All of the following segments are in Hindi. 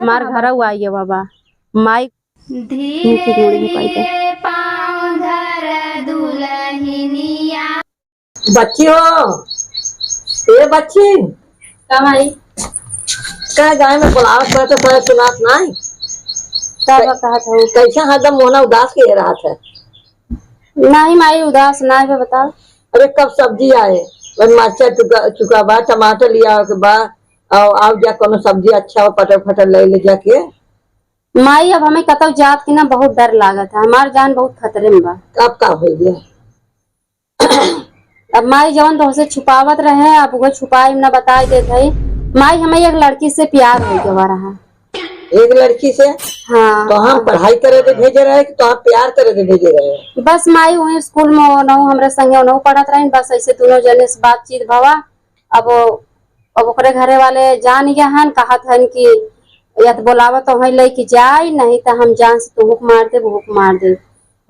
हमार घर आई है बाबा माई धीरे पाँव धर दुल्हनिया। बच्ची हो ये बच्ची का भाई का गाय में बुलावत पर तो थोड़ा सुनात नहीं तब कहा था कैसा हरदम मोना उदास के रहा था। नहीं माई उदास ना है बता। अरे कब सब्जी आए मरचा चुका बा टमाटर लिया के बा और आओ जा कोनो सब्जी अच्छा हो पटर फटर ले जाके। माई अब हमें कतौ जात की ना बहुत डर लागत है हमार जान बहुत खतरे में बा। कब का हो गया अब माई जवन तो से छुपावत रहे अब वो छुपाई ना बताई देत है। माई हमें एक लड़की से प्यार हो गया रहा। एक लड़की से हाँ तो हम पढ़ाई करे थे भेजे रहे कि तो हम प्यार करे थे भेजे रहे। बस माई वही स्कूल में नहु हमरे संगे नहु पढ़त रही बस ऐसे दोनों जने से बातचीत भवा। अब ओकरे घरे वाले जान गया हन कहत हन कि या तो बोलावा तो वही लेके जाए नहीं तो हम जान से तो हुक मार दे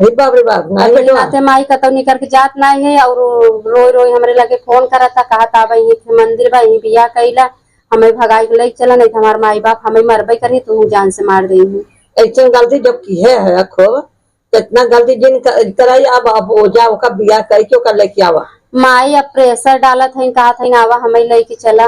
बाप रे बाप नाते माई कतौनी करके जात नहीं है और रोई रोई हमरे लगे फोन करा था कहा था भाई मंदिर बा यही बिया कैला हमें भगाई के लेके चला नहीं तो हमारे माई बाप हमें मरबे करी तू जान से मार दे। ऐसे गलती जब की है रखो तो इतना गलती जिन कराई अब हो जा ओका बिया कई क्यों कर लेके आवा। माई अब प्रेशर डालत है कहा था आवा हमें लेके चला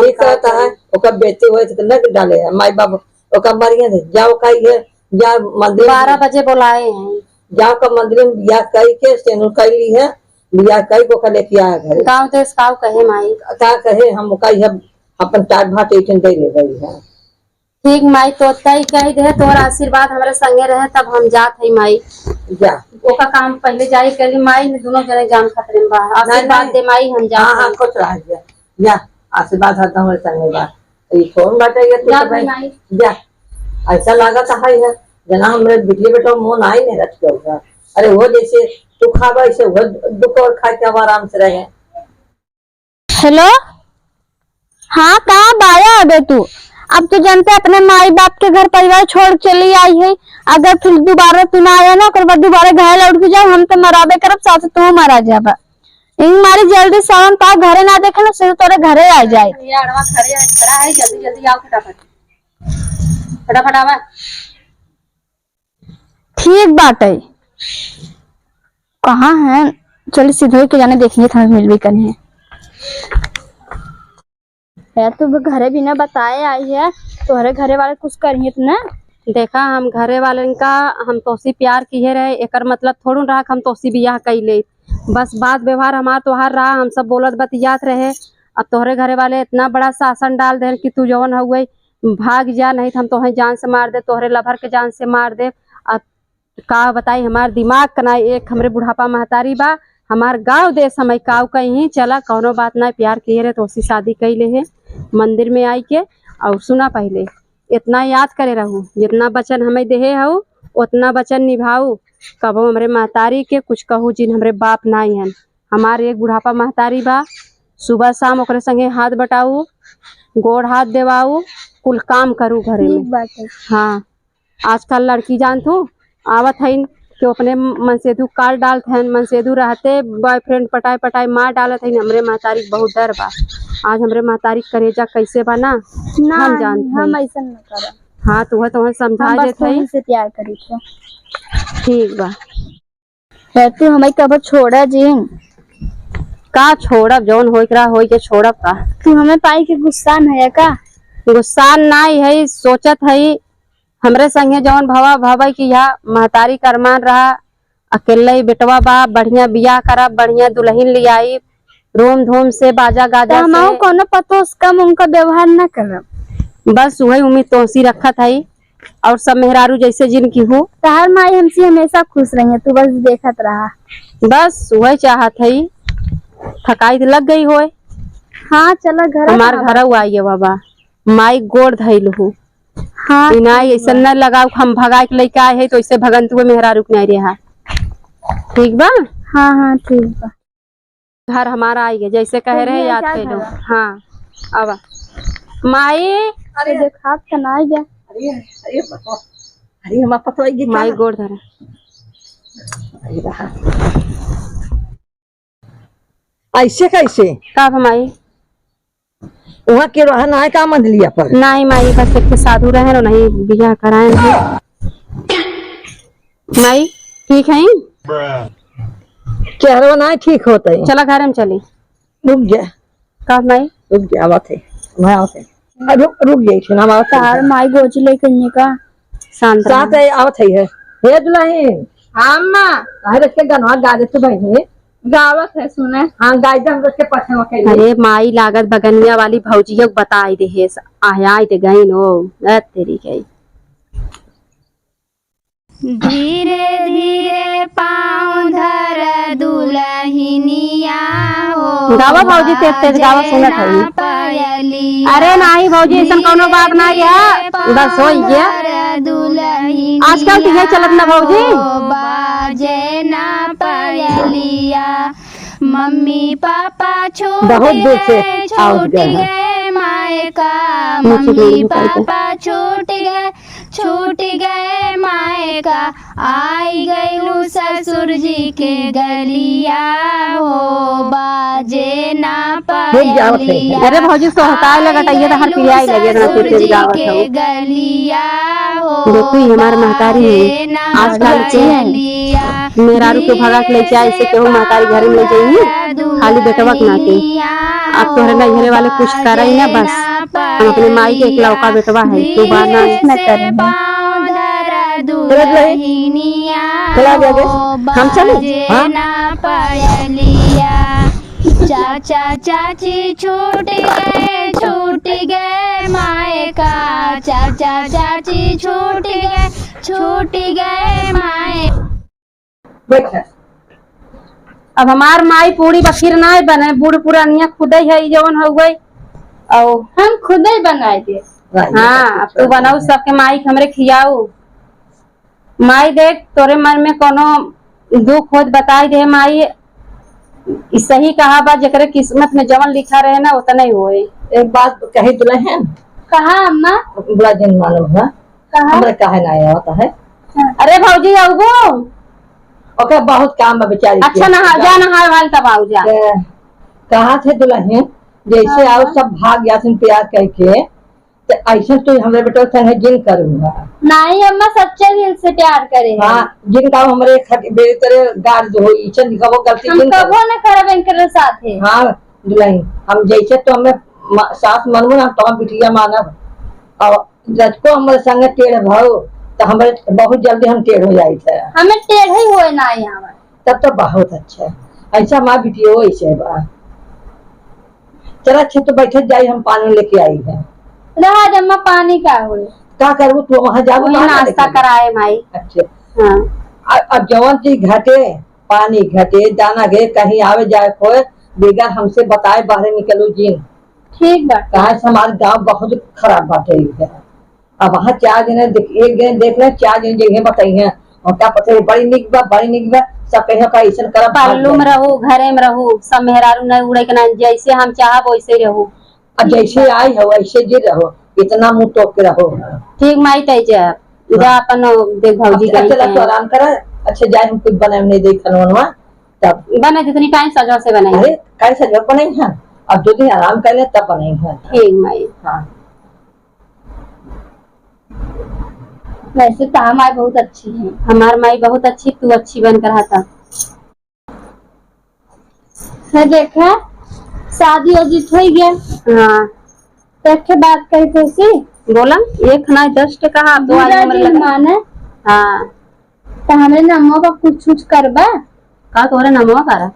ठीक कहता है ओका बेटे हुए तो न डाले है माई बाप ओका मरिए थे जाओ कई है जा मंदिर 12 बजे बुलाए हैं जाओ का मंदिर में बिया कई के सेनु कैली है बिया कई को का लेके आया घर गाँव देश काव कहे माई का कहे हम कही है अपन टाट भाट एटन दे ले गई है। ठीक माई तो कही कही दे तोहर आशीर्वाद हमारे संगे रहे तब हम जात है माई जा ओका काम पहले जाई कर माई दोनों जने जान खतरे में बा आशीर्वाद दे माई हम जा। हां कुछ रह गया या आशीर्वाद हरदम हमारे संगे बा ये फोन बाटे ये जा तो माई जा ऐसा लागत है जना हमरे बिजली बेटा मोन आई नहीं रच के अरे वो जैसे तू खावा ऐसे वो दुख और खा के आराम से रहे। हेलो हाँ कहाँ बाया अबे तू अब तो जानते अपने माई बाप के घर परिवार छोड़ चली आई है अगर फिर दोबारा तू ना आया ना कर दोबारा घर लौट के जाओ हम तो मराबे करब साथ तू मारा जाबा इन मारी जल्दी सावन पा घरे ना देखे ना सिर्फ तोरे घरे आ जाए। ये अड़वा खड़ा है जल्दी जल्दी आओ फटाफट आवा। ठीक बात है कहाँ है चल सीधे के जाने देखिए था मिल भी करनी है तो घरे भी ना बताए आई है तुम्हारे घरे वाले कुछ करिए तो ना देखा हम घरे वाले का हम तोसी प्यार किए रहे एकर मतलब थोड़ू रहा हम तोसी बियाह कैले बस बात व्यवहार हमार तोहार रहा हम सब बोलत बतियात रहे। अब तोहरे घरे वाले इतना बड़ा शासन डाल दे कि तू जवन हुए भाग जा नहीं तो हम तोहे जान से मार दे तोहरे लभर के जान से मार दे। अब का बताई हमार दिमाग कना एक हमरे बुढ़ापा महतारी बा हमार गाँव देश हमें काव कहीं चला कौनो बात ना प्यार किए रहे तो उसी शादी कैले है मंदिर में आई के और सुना पहले इतना याद करे रहू जितना वचन हमें देहे हूँ उतना वचन निभाऊ कबो हमरे महतारी के कुछ कहू जिन हमरे बाप नाई हन हमारे एक बुढ़ापा महतारी बा सुबह शाम ओकरे संगे हाथ बटाऊ गोड़ हाथ देवाऊ कुल काम करू घरे में। हाँ आजकल लड़की जानतू आवत है कि अपने मनसेदू काल डालते हैं मनसेदू रहते बॉयफ्रेंड पटाई मार डालत है हमरे महतारी बहुत डर बा। आज हमरे महतारी करेजा कैसे बा ना हम जानते हम ऐसा न करब। हाँ तुम्हें समझा देते से प्यार करी तो ठीक बा तू हमें कब छोड़ा जी का छोड़ब जौन हो के छोड़ब का तू हमें पाई के गुस्सा है का गुस्सा नहीं है सोचत है हमरे संगे जौन भवा भवा की यहाँ महतारी करमान रहा अकेले बेटवा बा बढ़िया बियाह करा बढ़िया दुल्हन ले आई रोम धूम से बाजा गाजा से कोनो पतो कम उनका व्यवहार न करब बस वही उम्मीद तोसी रखत है और सब मेहरारू जैसे जिनकी हो तहार माई हमसे हमेशा खुश रही है तू बस देखत रहा बस वही चाहत है थकाई लग गई हो। हाँ चला घर हमार घर आई है बाबा माई गोड़ धैल हूँ। हाँ ऐसा न लगाओ हम भगा के लेके आए है तो ऐसे भगंतुए मेहरारू नहीं रहा ठीक बा। हाँ हाँ ठीक बा घर हमारा आई है जैसे कह रहे याद कर लो। हाँ अब माई अरे देखा कनाई जा अरे हम पतो माई गोड़ धरा ऐसे कैसे का माई वहाँ के रह ना है का मंदिलिया पर नहीं माई बस एक साधु रहे और नहीं बियाह कराए नहीं। माई ठीक है चेहरा ना ठीक होता है। चला घर में चली। रुक जा कब माई रुक जा बात है मैं आवत है रुक जाई सुना बात तार माई गोजी ले कन्या का शांत रहो। साथ है आवत है हे दुल्हन हाँ माँ काहे रख के गाना गा दे तू बहनी गावत है सुने। हां गाय दे हम रख के पछवा के अरे माई लागत बगनिया वाली भौजिया को बताई दे हे आया ते गई नो तेरी गई। धीरे धीरे पाँव धर दुल्हनिया हो गावा भौजी तेज तेज गावा सुनत है। पायली अरे नहीं भौजी ऐसा कोनो बात नहीं है बस हो गया दुल्हनी आजकल तो ये चलत ना भौजी। बाजे ना पायलिया मम्मी पापा छूट बहुत दूर से गए आवाज छूट गया है। गए मायका नीचे मम्मी गिर गई तो। पापा छूट गए मायका आई गईलू ससुर जी के गलिया हो बाजे ना पायलिया अरे भौजी सोहता लगटाइए तो हर पिया लगे ना तेज तेज गावत के हो। गलिया हो देखो ये हमारे महतारी है आजकल के मेहरारू के भगा के ले जाए ऐसे केहू महतारी घर में ले जाइए खाली बेटवा के नाते अब तोहरे नजरे वाले कुछ कर ही ना बस हम अपने माई के एक लौका बेटवा है तू बात ना कर चला जाओगे हम चले हाँ चाचा चाची छूट गए मायका चाचा चाची छूट गए माए। बैठ अब हमार माई पूरी बखीर ना बने बूढ़ पुरानिया खुद है जवन हो गई और हम खुद ही बनाए थे। हाँ अब तू बनाऊ सबके माई हमरे खियाऊ। माई देख तोरे मन में कोनो दुख होत बताई दे माई सही कहा बा जकरे किस्मत में जवन लिखा रहे ना उतना ही होए। एक बात कही दुल्हन कहा अम्मा बड़ा जन मालूम है कहा हमरा काहे ना आता है। अरे भौजी आऊगो ओके बहुत काम है बेचारी अच्छा नहा जा नहा वाल तब आऊ जा। कहा थे दुल्हन जैसे आओ सब भाग जाते प्यार करके तो ऐसे तो हमरे बेटा संग जिन करूंगा नहीं अम्मा सच्चे दिल से प्यार करे हाँ जिन का हमरे बेरे तरह गार्ड हो इचन का वो गलती हम जिन कबो न करब इनके साथ है। हाँ दुल्हन हम जैसे तो हमें सास मनबो ना तो हम बिटिया मानब और जजको हमारे संग टेढ़ भाव तो हमारे बहुत जल्दी हम टेढ़ हो जाए थे हमें टेढ़े हुए ना यहाँ तब तो बहुत अच्छा ऐसा माँ बिटिया ऐसे बा चला अच्छे तो बैठे जाई हम पानी लेके आई है रहा जम्मा पानी का हुए क्या करूँ तू वहाँ जाओ वही नाश्ता कराए माई। अच्छा हाँ अब जवन चीज घटे पानी घटे दाना घे कहीं आवे जाए कोई बेगर हमसे बताए बाहर निकलो जिन ठीक बा कहा हमारे गाँव बहुत खराब बात है। अब वहाँ 4 दिन एक दिन देख ले 4 दिन जगह बताई है और क्या पता बड़ी निक बा सब कहीं का ऐसा कर पल्लू में रहू घरे में रहू सब मेहरारू नहीं उड़े के ना जैसे हम चाहब वैसे ही रहू। अब जैसे आई हो वैसे जी रहो इतना मुंह तोप के रहो ठीक माई तय जा अपन देख भौजी गई चला तो आराम कर अच्छा जाए हम कुछ बनाए नहीं देख खनवा तब बने जितनी टाइम सजा से बनाई। अरे कैसे जब बनाई है अब 2 दिन आराम कर ले तब बनाई है। ठीक माई। हाँ वैसे तो हमारी बहुत अच्छी है। हमार माई बहुत अच्छी तू अच्छी बन कर था। देखा शादी वादी हो गया हाँ देखे बात कही तो सी बोला एक ना 10 कहा दो आज माने हाँ तो हमें नमो का कुछ करबा का तोरे नमवा करा।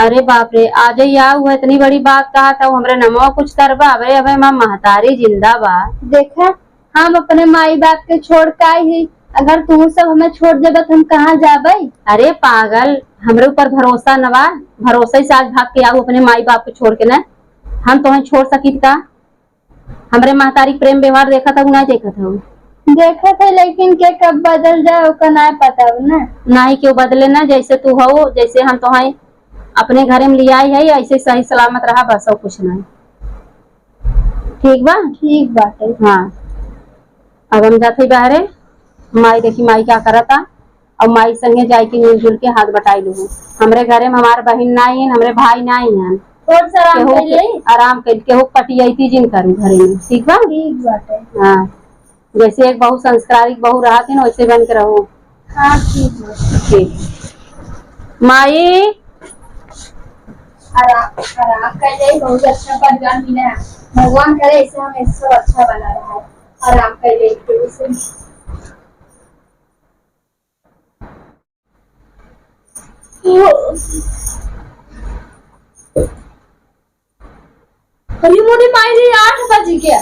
अरे बाप रे आज या हुआ इतनी बड़ी बात कहा था हमरे नमवा कुछ करबा। अरे अबे माँ महतारी जिंदाबाद। देखा हम अपने माई बाप के छोड़ के आई ही अगर तू सब हमें छोड़ देबा तो हम कहाँ जाबे। अरे पागल हमरे ऊपर भरोसा नवा भरोसा ही साथ भाग के आऊ अपने माई बाप को छोड़ के ना हम तुम्हें छोड़ सकी का। हमरे महतारी प्रेम व्यवहार देखा था नहीं देखा था देखा था लेकिन के कब बदल जाए उसका नहीं पता ना नहीं क्यों बदले ना जैसे तू हो जैसे हम तो हैं अपने घर में लिया है ऐसे सही सलामत रहा बस और कुछ नहीं। ठीक बात है। हाँ अब हम जाते बाहरे माई देखी माई क्या करा था और माई संगे जाए के मिलजुल के हाथ बटाई लू। हमरे घरे में हमारे बहन नहीं है हमरे भाई नहीं है थोड़ा सा आराम केहू कर ले। आराम कर केहू पटियती जिन करू घरे में, ठीक बा। ठीक बात है। हाँ, जैसे एक बहु संस्कारिक बहु रहा थी ना वैसे बन के रहो। हाँ ठीक है। ठीक माई, आराम कर ले, बहुत अच्छा परिवार मिला है। भगवान करे ऐसे हमें सब अच्छा बना रहा है। आराम कर ले इसे। अरे मोदी माई 8 बज गया,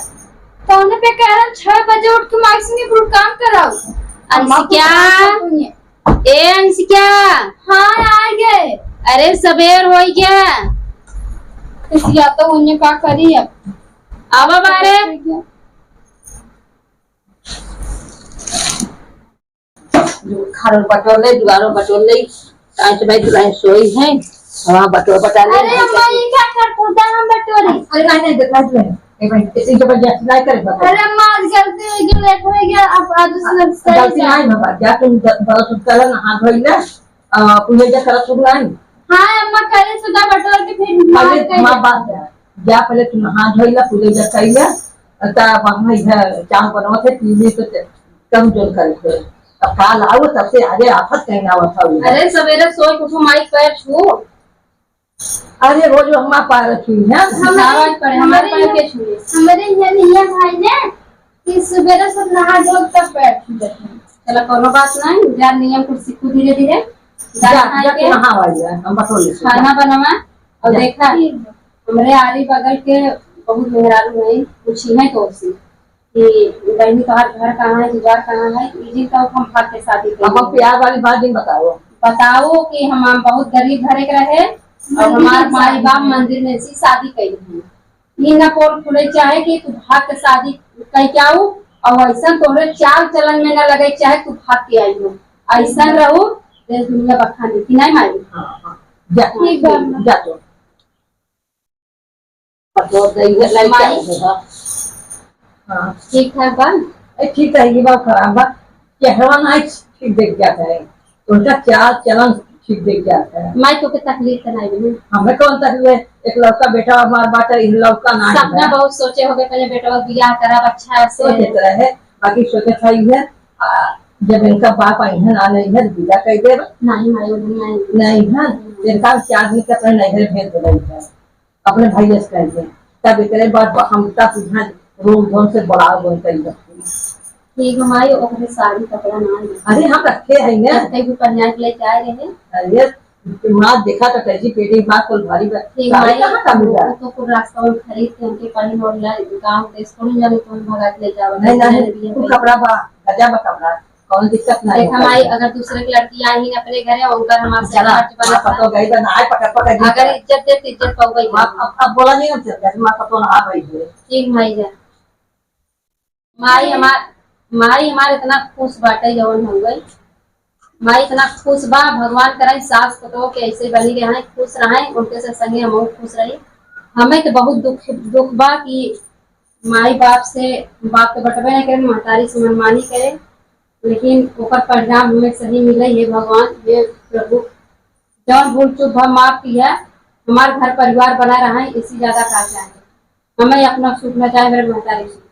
कौन पे कह रहा 6 बजे उठ के माई से पूरा काम कराओ। अंशिका, ए अंशिका। हाँ आ गए। अरे सबेर हो गया, या तो उन्हें क्या करी अब। अब बारे खाना बटोर ले, दीवारों बटोर ले, टाइम से भाई दुल्हन सोई है, वहाँ बटोर बटा ले। अरे अम्मा ये क्या कर पूछा हम बटोरी। अरे नहीं देखा तुझे, एक मिनट इतनी जबरदस्ती नहीं करे बता। अरे अम्मा आज गलती हो गई, लेट हो गया, अब आज से गलती नहीं बाबा, जा तुम बरस उठकर नहा धोई ले, पूजा जा कर सुन नहीं। हाँ अम्मा करे सुधा बटोर के फिर पहले माँ बात है, जा पहले तुम नहा धोई ले, पूजा जा कर ले, ता वहाँ इधर चाय बनवा थे पीली तो कम जोर करे। अब काल आओ तब से आगे आफत कहीं ना आवा था। अरे सवेरे सोच उठो माई पैर छू। अरे वो जो हमारा पार रखी है हमारे पैर के छू। हमारे यहाँ निया भाई ने कि सवेरे सब नहा धो तब बैठ जाते। चलो कोनो बात नहीं, यार नियम कुछ सीखो धीरे धीरे। जा के नहा वाली है, हम बटोर ले खाना बनवा और देखा हमारे आरी बगल के बहुत मेहरारू है, पूछी है तो उससे कि बहनी तुम्हारा घर कहाँ है, जुगाड़ कहाँ है, इजी तो हम भाग के शादी अब करेंगे। प्यार वाली बात नहीं बताओ। बताओ कि हम बहुत गरीब घरे के रहे और हमारे माई बाप मंदिर में से शादी करी है। ये न पोल खुले चाहे कि तू भाग के शादी कह के आऊ और ऐसा तोहरे चाल चलन में न लगे चाहे तू भाग के आई हो, ऐसा रहू देश दुनिया बखानी की नहीं मारी। जा जा तो बटोर दे ले जाओ। हाँ ठीक है बन ठीक है, ये बात खराब बात चेहरा ना ठीक देख जाता है, उनका चाल चलन ठीक देख जाता है। माई तो के तकलीफ तो नहीं बनी, हमें कौन तकलीफ है, एक लड़का बेटा हमारा बात है, लड़का ना सपना बहुत सोचे हो गए पहले बेटा का बियाह करा अच्छा से सोचे तरह है, बाकी सोचे था है जब इनका बाप आई है ना नहीं है विदा कह दे नहीं माई वो नहीं है, इनका 4 दिन का अपने नहीं भेज दे रही है अपने भाई से कह दे, तब इतने बाद हम तब यहाँ रूम धोन से बड़ा बोल कर ठीक है माई ओकरे साड़ी कपड़ा ना है। अरे हम रखे हैं ना कहीं भी कन्या के लिए जाए रहे। अरे माँ देखा तो कैसी पेटी बात कोई भारी ठीक साड़ी माई कहाँ का मिला तो कुछ रास्ता में खरीद के उनके पानी और ला गांव देश को नहीं जाने तो हम भगा के ले जाओ। नहीं तू कपड़ा बा गजा बा कपड़ा कौन दिक्कत नहीं देखा माई अगर दूसरे की लड़की आई ही अपने घरे उनका हमारे से चला खर्च बना पतो गई तो ना पकड़ पकड़ अगर इज्जत दे तो इज्जत पाओ गई। अब बोला नहीं ना जैसे माँ पतो ना आ गई है। ठीक माई जा माई हमारे इतना खुश बाटे जवन हो गई, माई इतना खुश बा भगवान करे सास पतो के ऐसे बनी रहे खुश रहे उनके से संगे हम खुश रही। हमें तो बहुत दुख बा कि माई बाप से बाप के बटवे नहीं करे महतारी से मनमानी करे, लेकिन ऊपर परिणाम हमें सही मिले। ये भगवान ये प्रभु जौन भूल चूक माफ की है, हमारे घर परिवार बना रहा है, इससे ज्यादा क्या चाहे हमें अपना सुख न चाहे मेरे महतारी सुख